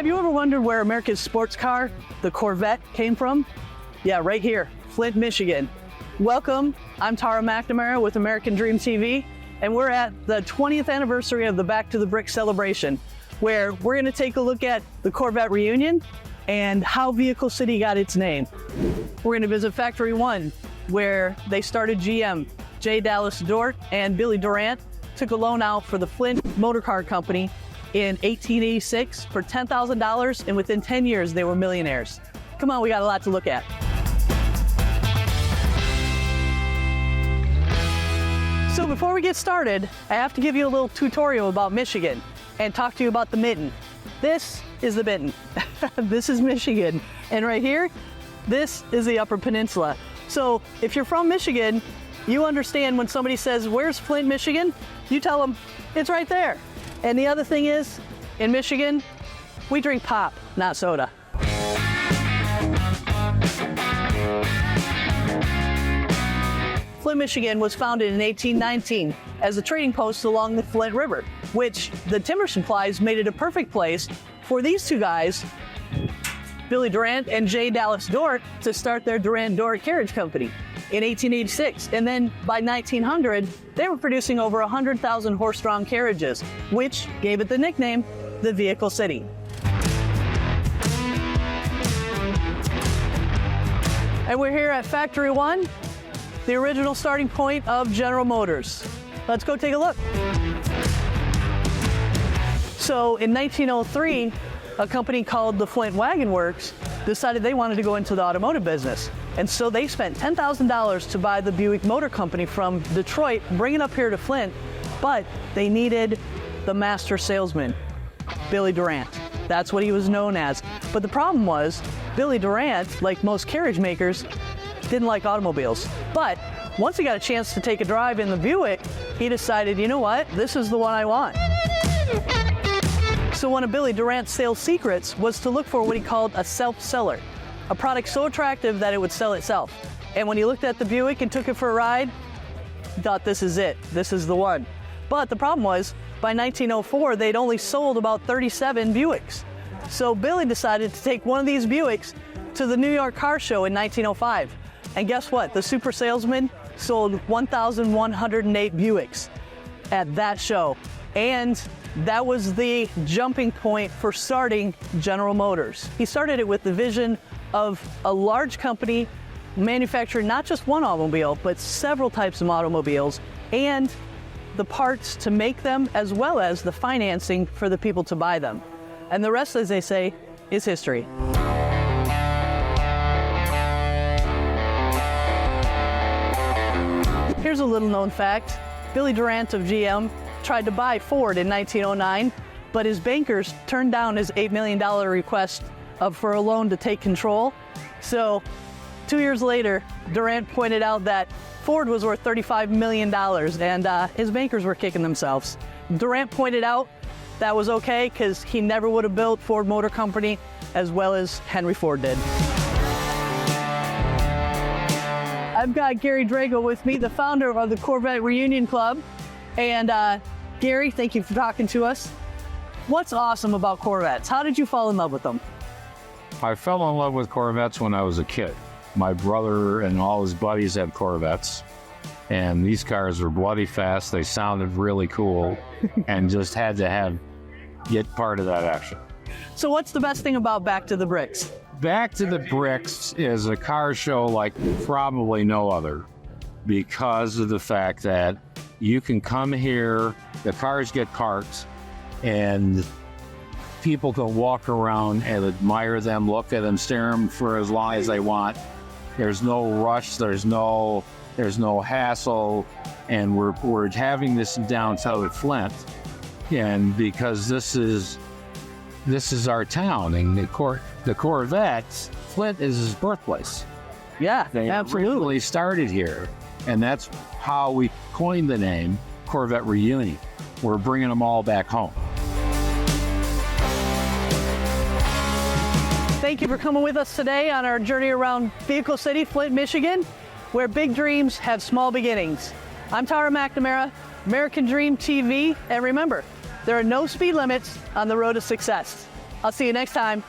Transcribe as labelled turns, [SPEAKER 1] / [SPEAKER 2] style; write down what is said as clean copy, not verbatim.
[SPEAKER 1] Have you ever wondered where America's sports car, the Corvette, came from? Yeah, right here, Flint, Michigan. Welcome, I'm Tara McNamara with American Dream TV, and we're at the 20th anniversary of the Back to the Brick celebration, where we're gonna take a look at the Corvette reunion and how Vehicle City got its name. We're gonna visit Factory One, where they started GM. J. Dallas Dort and Billy Durant took a loan out for the Flint Motor Car Company in 1886 for $10,000, and within 10 years, they were millionaires. Come on, we got a lot to look at. So before we get started, I have to give you a little tutorial about Michigan and talk to you about the mitten. This is the mitten. This is Michigan. And right here, this is the Upper Peninsula. So if you're from Michigan, you understand when somebody says, "Where's Flint, Michigan?" You tell them, it's right there. And the other thing is, in Michigan, we drink pop, not soda. Flint, Michigan was founded in 1819 as a trading post along the Flint River, which the timber supplies made it a perfect place for these two guys, Billy Durant and J. Dallas Dort, to start their Durant-Dort Carriage Company in 1886. And then by 1900, they were producing over 100,000 horse-drawn carriages, which gave it the nickname, the Vehicle City. And we're here at Factory One, the original starting point of General Motors. Let's go take a look. So in 1903, a company called the Flint Wagon Works decided they wanted to go into the automotive business. And so they spent $10,000 to buy the Buick Motor Company from Detroit, bring it up here to Flint, but they needed the master salesman, Billy Durant. That's what he was known as. But the problem was, Billy Durant, like most carriage makers, didn't like automobiles. But once he got a chance to take a drive in the Buick, he decided, you know what, this is the one I want. So one of Billy Durant's sales secrets was to look for what he called a self-seller, a product so attractive that it would sell itself. And when he looked at the Buick and took it for a ride, he thought, this is it, this is the one. But the problem was, by 1904, they'd only sold about 37 Buicks. So Billy decided to take one of these Buicks to the New York Car Show in 1905. And guess what? The super salesman sold 1,108 Buicks at that show. And that was the jumping point for starting General Motors. He started it with the vision of a large company manufacturing not just one automobile, but several types of automobiles, and the parts to make them, as well as the financing for the people to buy them. And the rest, as they say, is history. Here's a little known fact. Billy Durant of GM tried to buy Ford in 1909, but his bankers turned down his $8 million request for a loan to take control. So 2 years later, Durant pointed out that Ford was worth $35 million, and his bankers were kicking themselves. Durant pointed out that was okay because he never would have built Ford Motor Company as well as Henry Ford did. I've got Gary Drago with me, the founder of the Corvette Reunion Club. And Gary, thank you for talking to us. What's awesome about Corvettes? How did you fall in love with them?
[SPEAKER 2] I fell in love with Corvettes when I was a kid. My brother and all his buddies had Corvettes, and these cars were bloody fast. They sounded really cool, and just had to get part of that action.
[SPEAKER 1] So what's the best thing about Back to the Bricks?
[SPEAKER 2] Back to the Bricks is a car show like probably no other, because of the fact that you can come here, the cars get parked, and people can walk around and admire them, look at them, stare them for as long as they want. There's no rush, there's no hassle, and we're having this in downtown Flint, and because this is our town, and the Corvette, Flint is his birthplace.
[SPEAKER 1] Yeah,
[SPEAKER 2] they
[SPEAKER 1] absolutely
[SPEAKER 2] originally started here, and that's how we coined the name Corvette Reunion. We're bringing them all back home.
[SPEAKER 1] Thank you for coming with us today on our journey around Vehicle City, Flint, Michigan, where big dreams have small beginnings. I'm Tara McNamara, American Dream TV, and remember, there are no speed limits on the road to success. I'll see you next time.